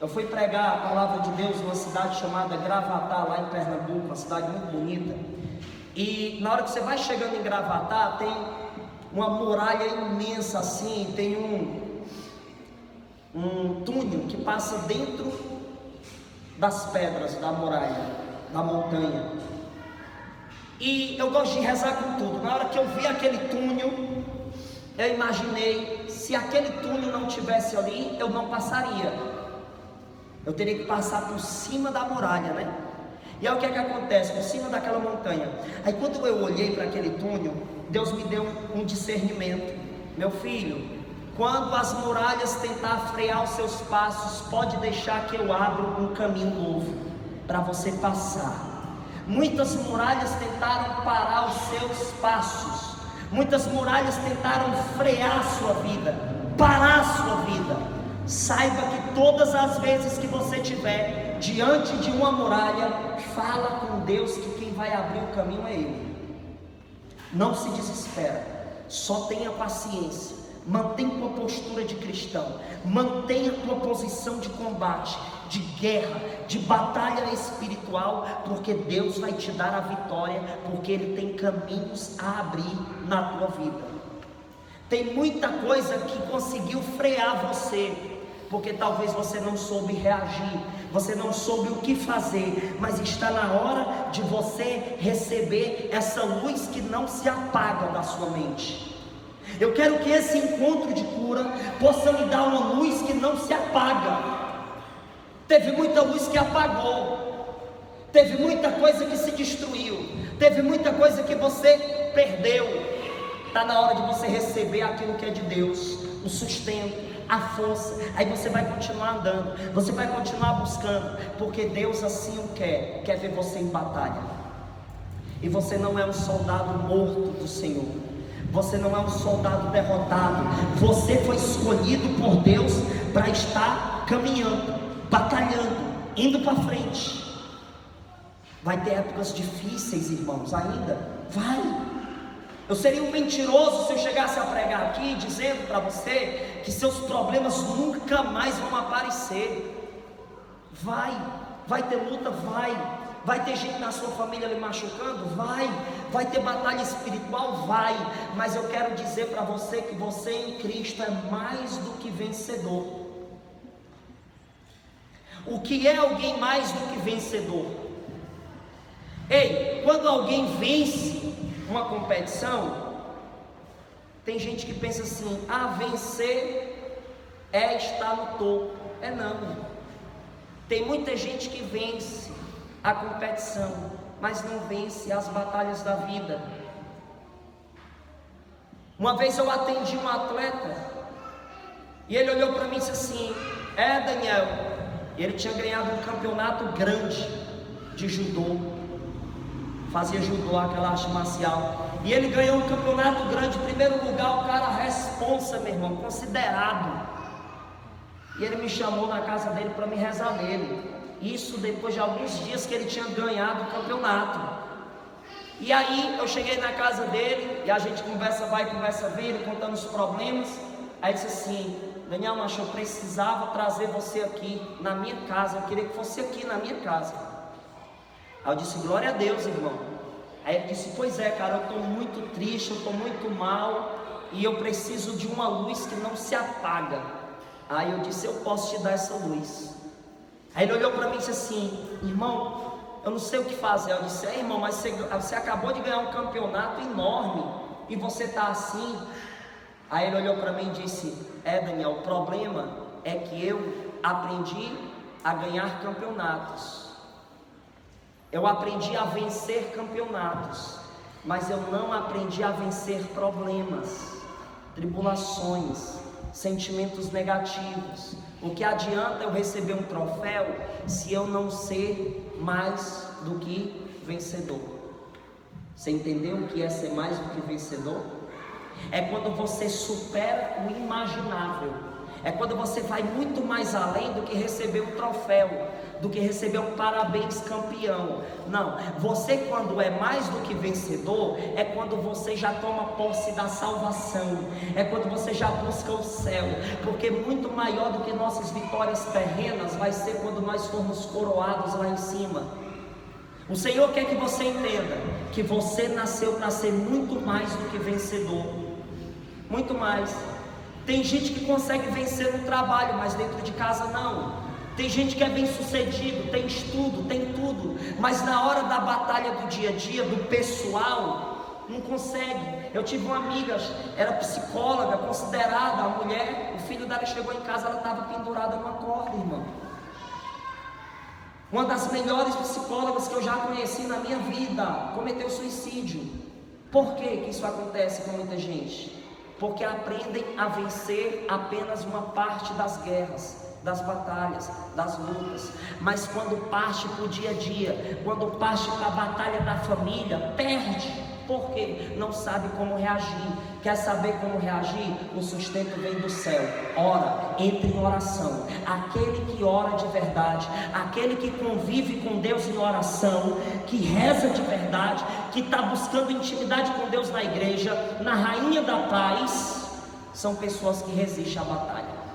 eu fui pregar a palavra de Deus numa cidade chamada Gravatá, lá em Pernambuco, uma cidade muito bonita. E na hora que você vai chegando em Gravatá, tem uma muralha imensa assim, tem um túnel que passa dentro das pedras da muralha, da montanha. E eu gosto de rezar com tudo. Na hora que eu vi aquele túnel, eu imaginei, se aquele túnel não tivesse ali, eu não passaria. Eu teria que passar por cima da muralha, né? E aí o que é que acontece? Por cima daquela montanha. Aí quando eu olhei para aquele túnel, Deus me deu um discernimento. Meu filho, quando as muralhas tentar frear os seus passos, pode deixar que eu abra um caminho novo para você passar. Muitas muralhas tentaram parar os seus passos. Muitas muralhas tentaram frear a sua vida, parar a sua vida. Saiba que todas as vezes que você estiver diante de uma muralha, fala com Deus que quem vai abrir o caminho é Ele. Não se desespera, só tenha paciência, mantenha tua postura de cristão, mantenha tua posição de combate, de guerra, de batalha espiritual, porque Deus vai te dar a vitória, porque Ele tem caminhos a abrir na tua vida. Tem muita coisa que conseguiu frear você, porque talvez você não soube reagir, você não soube o que fazer, mas está na hora de você receber essa luz que não se apaga da sua mente. Eu quero que esse encontro de cura possa lhe dar uma luz que não se apaga. Teve muita luz que apagou, teve muita coisa que se destruiu, teve muita coisa que você perdeu. Está na hora de você receber aquilo que é de Deus, o sustento, a força. Aí você vai continuar andando, você vai continuar buscando, porque Deus assim o quer ver você em batalha. E você não é um soldado morto do Senhor, você não é um soldado derrotado, você foi escolhido por Deus para estar caminhando, batalhando, indo para frente. Vai ter épocas difíceis, irmãos, ainda, vai. Eu seria um mentiroso se eu chegasse a pregar aqui dizendo para você que seus problemas nunca mais vão aparecer. Vai ter luta, vai ter gente na sua família lhe machucando, vai ter batalha espiritual, mas eu quero dizer para você que você em Cristo é mais do que vencedor. O que é alguém mais do que vencedor? Ei, quando alguém vence uma competição, tem gente que pensa assim: vencer é estar no topo. Não. Tem muita gente que vence a competição, mas não vence as batalhas da vida. Uma vez eu atendi um atleta e ele olhou para mim e disse assim: Daniel, e ele tinha ganhado um campeonato grande de judô, fazia judô, aquela arte marcial, e ele ganhou um campeonato grande, primeiro lugar, o cara responsa, meu irmão, considerado. E ele me chamou na casa dele para me rezar nele. Isso depois de alguns dias que ele tinha ganhado o campeonato. E aí eu cheguei na casa dele e a gente conversa vai, conversa vem, ele contando os problemas. Aí ele disse assim: Daniel, macho, eu precisava trazer você aqui na minha casa, eu queria que fosse aqui na minha casa. Aí eu disse: glória a Deus, irmão. Aí ele disse: pois é, cara, eu estou muito triste, eu estou muito mal e eu preciso de uma luz que não se apaga. Aí eu disse: eu posso te dar essa luz. Aí ele olhou para mim e disse assim: irmão, eu não sei o que fazer. Eu disse: irmão, mas você acabou de ganhar um campeonato enorme e você está assim. Aí ele olhou para mim e disse: Daniel, o problema é que eu aprendi a ganhar campeonatos, eu aprendi a vencer campeonatos, mas eu não aprendi a vencer problemas, tribulações, sentimentos negativos. O que adianta eu receber um troféu se eu não ser mais do que vencedor? Você entendeu o que é ser mais do que vencedor? É quando você supera o imaginável, é quando você vai muito mais além do que receber um troféu, do que receber um parabéns campeão. Não, você quando é mais do que vencedor, é quando você já toma posse da salvação, é quando você já busca o céu, porque muito maior do que nossas vitórias terrenas vai ser quando nós formos coroados lá em cima. O Senhor quer que você entenda que você nasceu para ser muito mais do que vencedor, muito mais. Tem gente que consegue vencer no trabalho, mas dentro de casa não. Tem gente que é bem sucedido, tem estudo, tem tudo, mas na hora da batalha do dia a dia, do pessoal, não consegue. Eu tive uma amiga, era psicóloga, considerada a mulher, o filho dela chegou em casa, ela estava pendurada numa corda, irmão. Uma das melhores psicólogas que eu já conheci na minha vida, cometeu suicídio. Por que isso acontece com muita gente? Porque aprendem a vencer apenas uma parte das guerras, das batalhas, das lutas, mas quando parte para o dia a dia, quando parte para a batalha da família, perde. Por quê? Não sabe como reagir. Quer saber como reagir? O sustento vem do céu. Ora, entre em oração. Aquele que ora de verdade, aquele que convive com Deus em oração, que reza de verdade, que está buscando intimidade com Deus na igreja, na Rainha da Paz, são pessoas que resistem à batalha.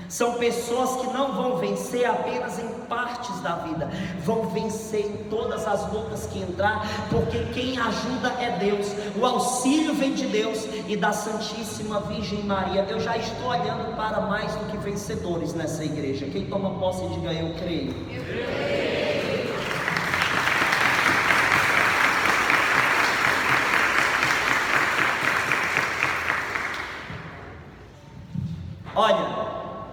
São pessoas que não vão vencer apenas em partes da vida, vão vencer em todas as lutas que entrar, porque quem ajuda é Deus, o auxílio vem de Deus e da Santíssima Virgem Maria. Eu já estou olhando para mais do que vencedores nessa igreja. Quem toma posse diga: eu creio. Eu creio. Olha,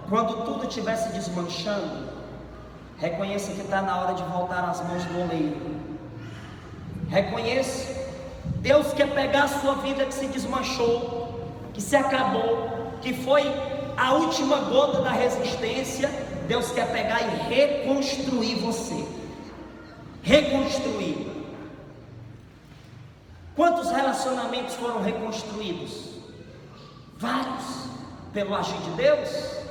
quando tudo estiver se desmanchando, reconheça que está na hora de voltar às mãos do oleiro. Reconheça, Deus quer pegar a sua vida que se desmanchou, que se acabou, que foi a última gota da resistência. Deus quer pegar e reconstruir você. Reconstruir. Quantos relacionamentos foram reconstruídos? Vários, pelo agir de Deus.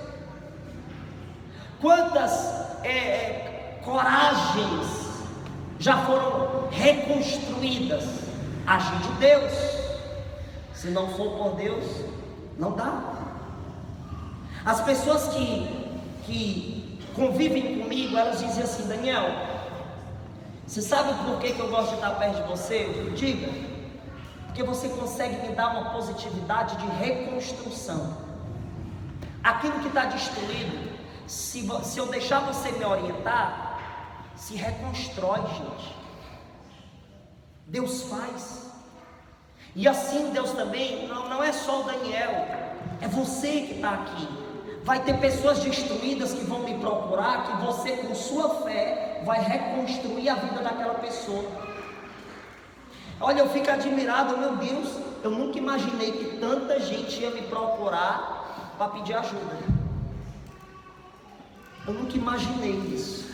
Quantas coragens já foram reconstruídas? Agir de Deus. Se não for por Deus, não dá. As pessoas que convivem comigo, elas dizem assim: Daniel, você sabe por que eu gosto de estar perto de você? Diga. Porque você consegue me dar uma positividade de reconstrução. Aquilo que está destruído, se eu deixar você me orientar, se reconstrói, gente. Deus faz. E assim Deus também, não é só o Daniel, é você que está aqui. Vai ter pessoas destruídas que vão me procurar, que você com sua fé vai reconstruir a vida daquela pessoa. Olha, eu fico admirado, meu Deus, eu nunca imaginei que tanta gente ia me procurar para pedir ajuda. Eu nunca imaginei isso.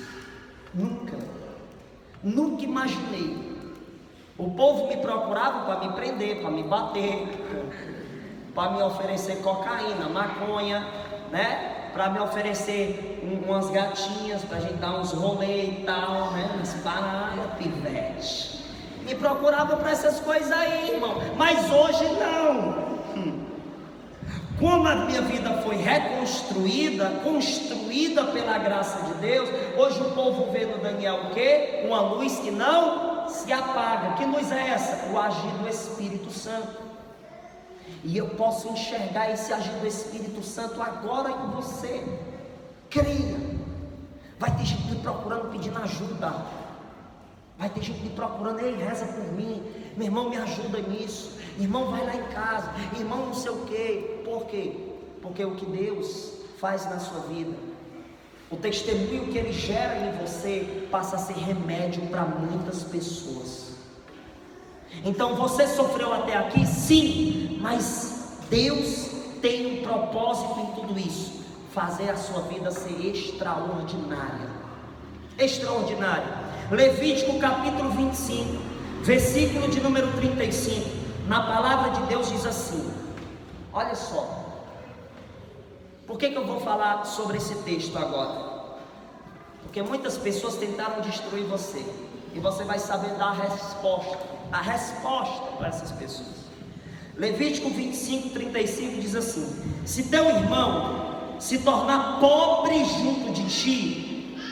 Nunca imaginei. O povo me procurava para me prender, para me bater, para me oferecer cocaína, maconha, né? Para me oferecer umas gatinhas, para a gente dar uns rolês e tal, né? Umas paradas, pivete. me procurava para essas coisas aí, irmão, mas hoje não. Como a minha vida foi reconstruída, construída pela graça de Deus, hoje o povo vê no Daniel o quê? Uma luz que não se apaga. Que luz é essa? O agir do Espírito Santo. E eu posso enxergar esse agir do Espírito Santo agora em você. Creia. Vai ter gente me procurando, pedindo ajuda. Vai ter gente me procurando, ei, reza por mim, meu irmão, me ajuda nisso, irmão, vai lá em casa, irmão, não sei o quê. Por quê? Porque o que Deus faz na sua vida, o testemunho que Ele gera em você, passa a ser remédio para muitas pessoas. Então você sofreu até aqui, sim, mas Deus tem um propósito em tudo isso, fazer a sua vida ser extraordinária. Extraordinária. Levítico capítulo 25, versículo de número 35, na palavra de Deus diz assim, olha só, por que eu vou falar sobre esse texto agora? Porque muitas pessoas tentaram destruir você, e você vai saber dar a resposta para essas pessoas. Levítico 25, 35 diz assim, se teu irmão se tornar pobre junto de ti,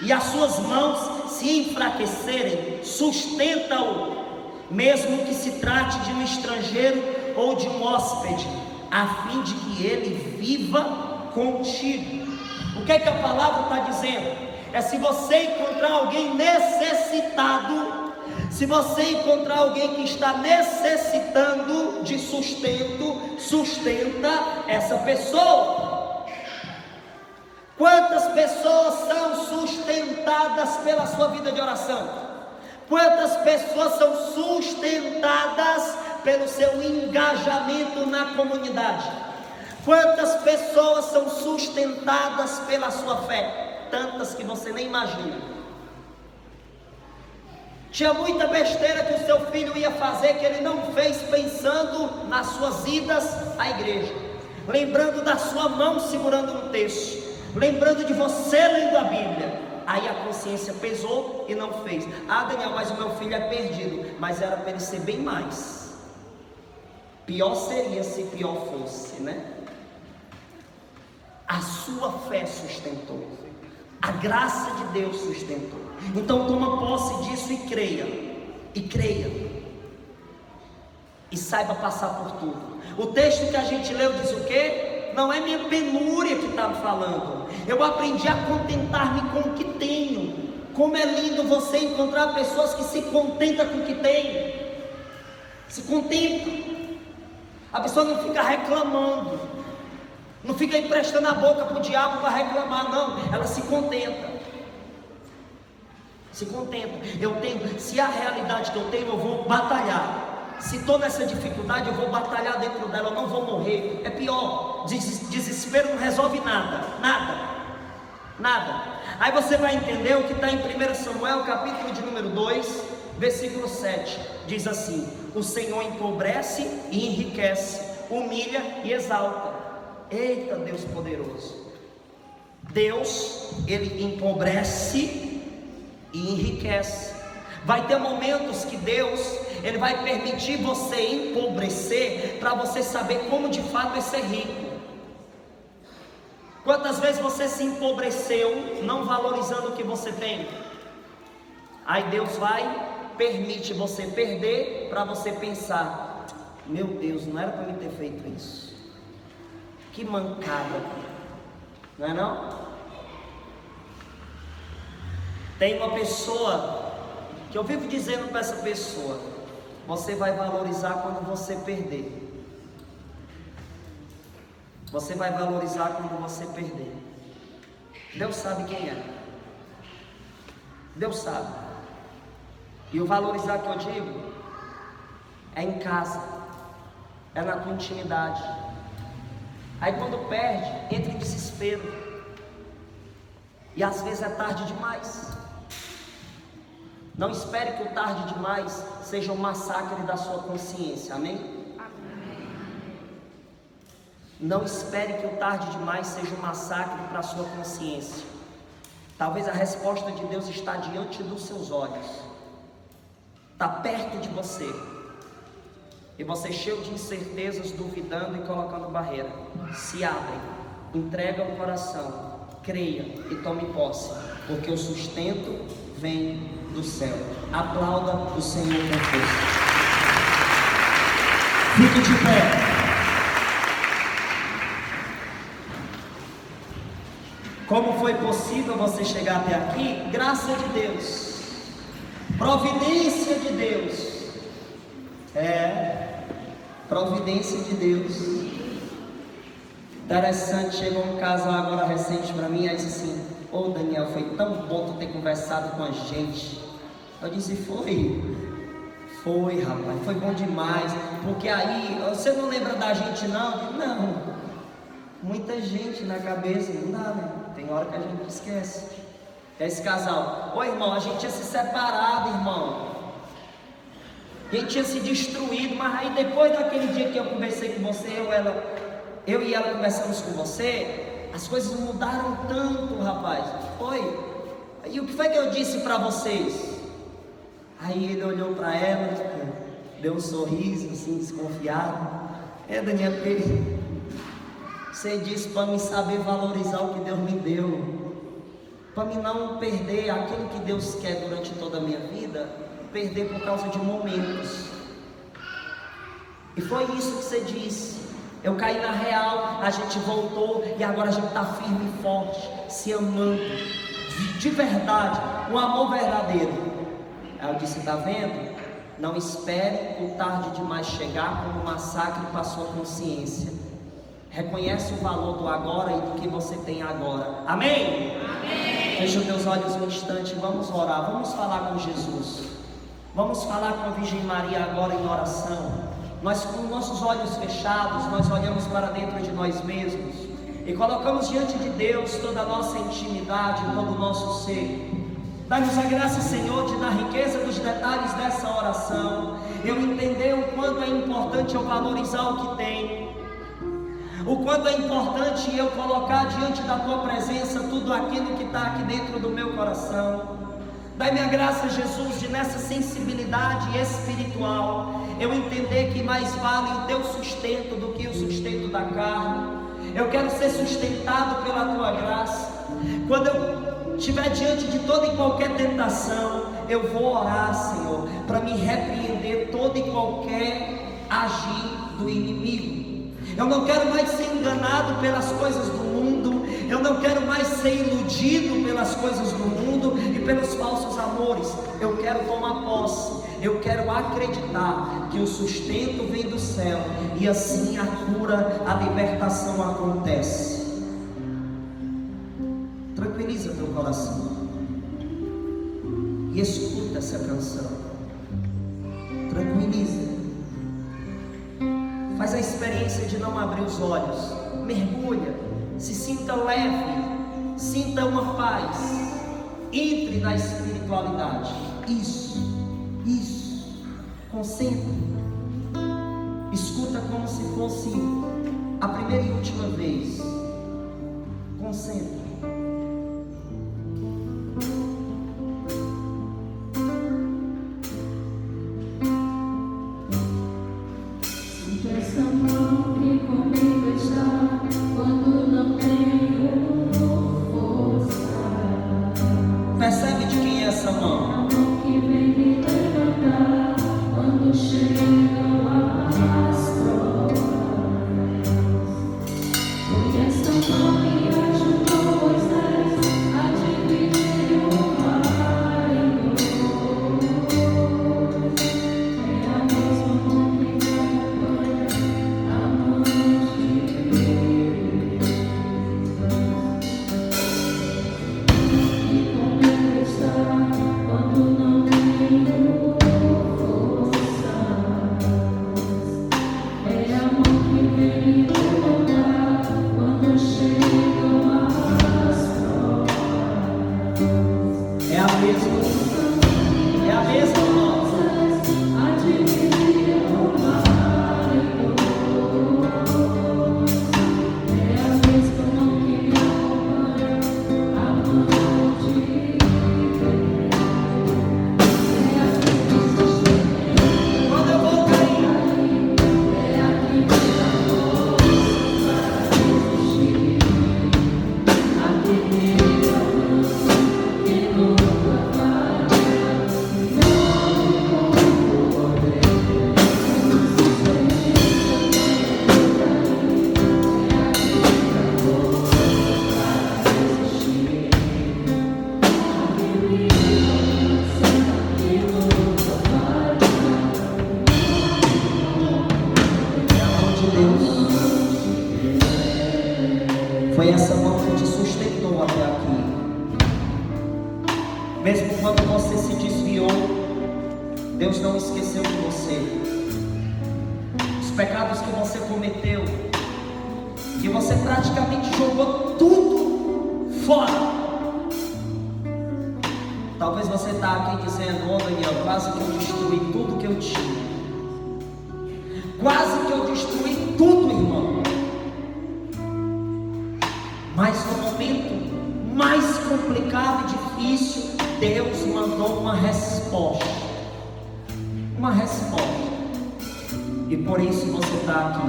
e as suas mãos se enfraquecerem, sustenta-o, mesmo que se trate de um estrangeiro ou de um hóspede, a fim de que ele viva contigo. O que é que a palavra está dizendo? É se você encontrar alguém necessitado, se você encontrar alguém que está necessitando de sustento, sustenta essa pessoa. Quantas pessoas são sustentadas pela sua vida de oração? Quantas pessoas são sustentadas pelo seu engajamento na comunidade? Quantas pessoas são sustentadas pela sua fé? Tantas que você nem imagina. Tinha muita besteira que o seu filho ia fazer, que ele não fez pensando nas suas idas à igreja, lembrando da sua mão segurando um texto, lembrando de você lendo a Bíblia. Aí a consciência pesou e não fez. Ah, Daniel, mas o meu filho é perdido. Mas era para ele ser bem mais. Pior seria se pior fosse, né? A sua fé sustentou, a graça de Deus sustentou. Então toma posse disso e creia. E creia. E saiba passar por tudo. O texto que a gente leu diz o quê? Não é minha penúria que está falando. Eu aprendi a contentar-me com o que tenho. Como é lindo você encontrar pessoas que se contentam com o que tem. Se contenta. A pessoa não fica reclamando, não fica emprestando a boca para o diabo para reclamar, não. Ela se contenta. Se contenta. Se a realidade que eu tenho, eu vou batalhar. Se estou nessa dificuldade, eu vou batalhar dentro dela, eu não vou morrer. É pior, desespero não resolve nada. Aí você vai entender o que está em 1 Samuel, capítulo de número 2, versículo 7. Diz assim: o Senhor empobrece e enriquece, humilha e exalta. Eita, Deus poderoso. Deus, Ele empobrece e enriquece. Vai ter momentos que Deus, Ele vai permitir você empobrecer, para você saber como de fato é ser rico. Quantas vezes você se empobreceu, não valorizando o que você tem? Aí Deus permite você perder, para você pensar: meu Deus, não era para mim ter feito isso. Que mancada, não é não? Tem uma pessoa que eu vivo dizendo para essa pessoa: você vai valorizar quando você perder. Você vai valorizar quando você perder. Deus sabe quem é. Deus sabe. E o valorizar que eu digo é em casa, é na tua intimidade. Aí quando perde, entra em desespero. E às vezes é tarde demais. Não espere que o tarde demais seja um massacre da sua consciência, amém? Não espere que o tarde demais seja um massacre para a sua consciência. Talvez a resposta de Deus está diante dos seus olhos. está perto de você, e você cheio de incertezas, duvidando e colocando barreira, se abre, entrega o coração, creia e tome posse, porque o sustento vem do céu. Aplauda o Senhor com força. Fique de pé. Como foi possível você chegar até aqui? Graça de Deus, providência de Deus. Providência de Deus. Interessante, chegou um casal agora recente para mim, aí disse assim: ô Daniel, foi tão bom tu ter conversado com a gente. Eu disse: foi rapaz, foi bom demais, porque aí, você não lembra da gente não? Eu disse: não, muita gente na cabeça, não dá, né? Tem hora que a gente esquece. Esse casal: ô irmão, a gente tinha se separado, irmão, a gente tinha se destruído, mas aí depois daquele dia que eu conversei com você, eu e ela conversamos com você, as coisas mudaram tanto, rapaz. Foi. E o que foi que eu disse para vocês? Aí ele olhou para ela, deu um sorriso assim, desconfiado. Daniel, você disse para mim saber valorizar o que Deus me deu, para mim não perder aquilo que Deus quer durante toda a minha vida, perder por causa de momentos. E foi isso que você disse. Eu caí na real, a gente voltou e agora a gente está firme e forte, se amando, de verdade, um amor verdadeiro. Aí eu disse: está vendo? Não espere o tarde demais chegar como um massacre para a sua consciência. Reconhece o valor do agora e do que você tem agora. Amém? Amém. Fecha os teus olhos um instante, vamos orar, vamos falar com Jesus. Vamos falar com a Virgem Maria agora em oração. Nós, com nossos olhos fechados, nós olhamos para dentro de nós mesmos e colocamos diante de Deus toda a nossa intimidade, todo o nosso ser. Dá-nos a graça, Senhor, de na riqueza dos detalhes dessa oração, eu entender o quanto é importante eu valorizar o que tenho, o quanto é importante eu colocar diante da Tua presença tudo aquilo que está aqui dentro do meu coração. Dai-me a graça, Jesus, de nessa sensibilidade espiritual eu entender que mais vale o Teu sustento do que o sustento da carne. Eu quero ser sustentado pela Tua graça. Quando eu estiver diante de toda e qualquer tentação, eu vou orar, Senhor, para me repreender todo e qualquer agir do inimigo. Eu não quero mais ser enganado pelas coisas do mundo. Eu não quero mais ser iludido pelas coisas do mundo e pelos falsos amores. Eu quero tomar posse. Eu quero acreditar que o sustento vem do céu e assim a cura, a libertação acontece. Tranquiliza teu coração e escuta essa canção. Tranquiliza. Faz a experiência de não abrir os olhos. Mergulha. Se sinta leve. Sinta uma paz. Entre na espiritualidade. Isso. Concentre. Escuta como se fosse a primeira e última vez. Concentre. Percebe de quem é essa mão? Yes. Foi essa mão que te sustentou até aqui. Mesmo quando você se desviou, Deus não esqueceu de você. Os pecados que você cometeu, que você praticamente jogou tudo fora. Talvez você está aqui dizendo: ô Daniel, quase que eu destruí tudo que eu tinha. Quase que eu destruí tudo, irmão. Mas no momento mais complicado e difícil, Deus mandou uma resposta. Uma resposta. E por isso você está aqui.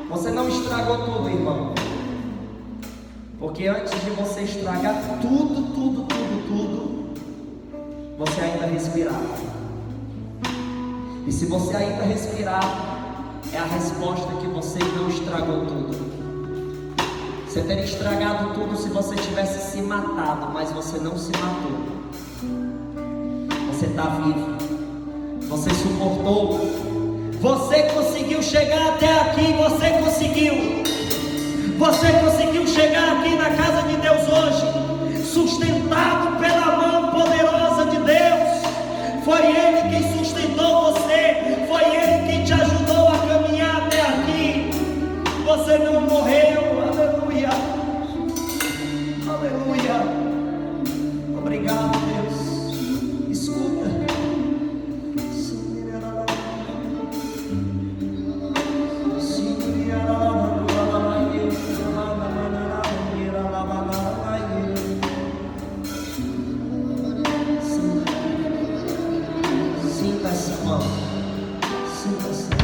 Você não estragou tudo, irmão. Porque antes de você estragar tudo, você ainda respirava. E se você ainda respirar, é a resposta que você não estragou tudo. Você teria estragado tudo se você tivesse se matado, mas você não se matou. Você está vivo. Você suportou. Você conseguiu chegar até aqui. Você conseguiu. Você conseguiu chegar aqui na casa de Deus hoje, sustentado pela mão poderosa de Deus. Foi Ele quem sustentou você. Foi Ele quem te ajudou a caminhar até aqui. Você não morreu. Aleluia. Aleluia. Obrigado, Deus. Escuta. Sinta essa mão. Sinta essa mão.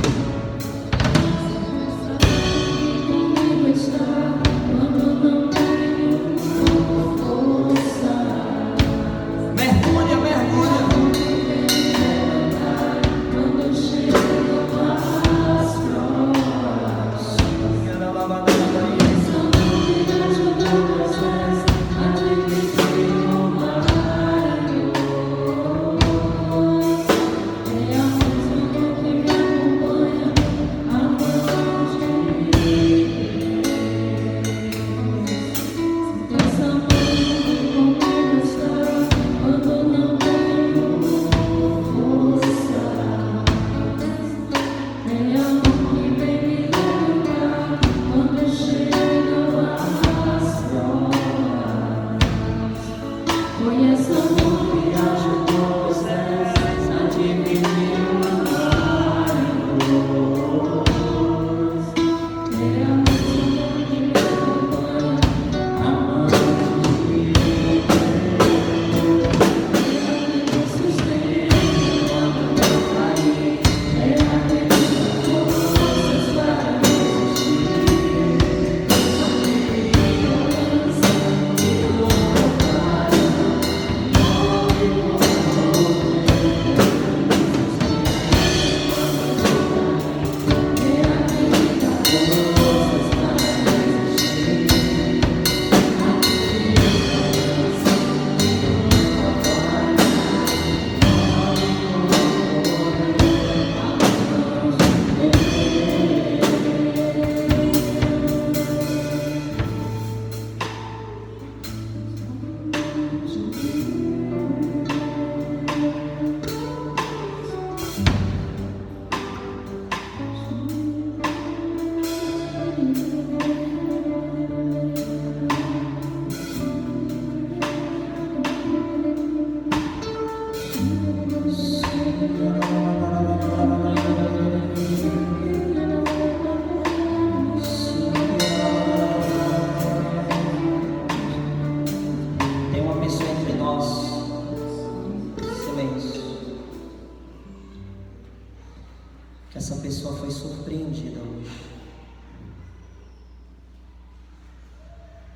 Essa pessoa foi surpreendida hoje.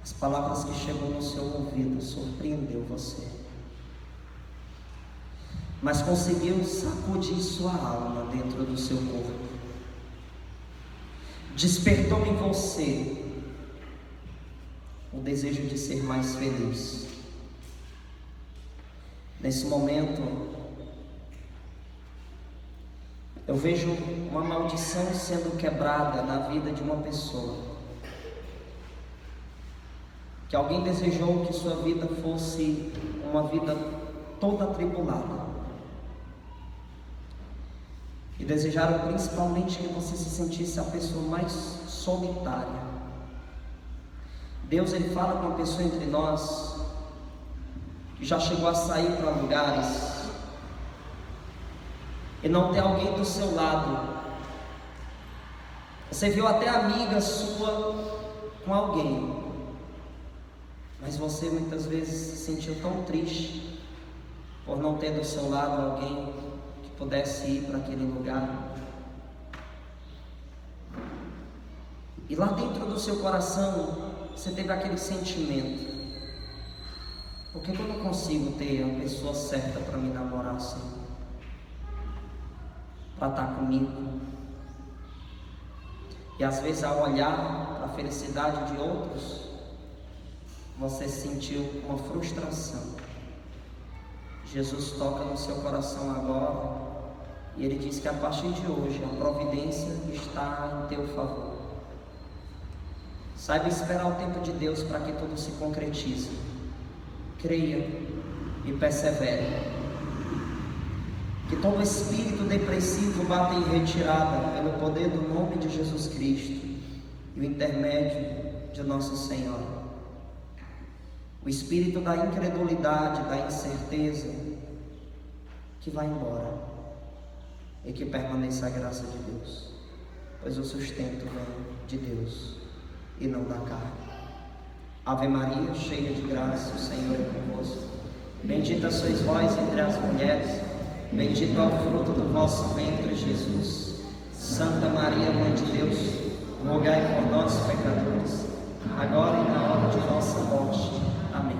As palavras que chegou no seu ouvido surpreendeu você, mas conseguiu sacudir sua alma dentro do seu corpo. Despertou em você o desejo de ser mais feliz. Nesse momento, eu vejo uma maldição sendo quebrada na vida de uma pessoa. que alguém desejou que sua vida fosse uma vida toda atribulada, e desejaram principalmente que você se sentisse a pessoa mais solitária. Deus, Ele fala com uma pessoa entre nós que já chegou a sair para lugares e não tem alguém do seu lado. Você viu até amiga sua com alguém, mas você muitas vezes se sentiu tão triste por não ter do seu lado alguém que pudesse ir para aquele lugar. E lá dentro do seu coração você teve aquele sentimento: por que eu não consigo ter a pessoa certa para me namorar assim? Para estar comigo? E às vezes, ao olhar para a felicidade de outros, você sentiu uma frustração. Jesus toca no seu coração agora e Ele diz que a partir de hoje a providência está em teu favor. Saiba esperar o tempo de Deus para que tudo se concretize. Creia e persevere. Que todo espírito depressivo bata em retirada pelo poder do nome de Jesus Cristo e o intermédio de Nosso Senhor. O espírito da incredulidade, da incerteza, que vá embora e que permaneça a graça de Deus, pois o sustento vem de Deus e não da carne. Ave Maria, cheia de graça, o Senhor é convosco. Bendita sois vós entre as mulheres, bendito é o fruto do vosso ventre, Jesus. Santa Maria, Mãe de Deus, rogai por nós, pecadores, agora e na hora de nossa morte. Amém.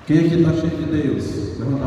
Quem aqui está cheio de Deus? Levanta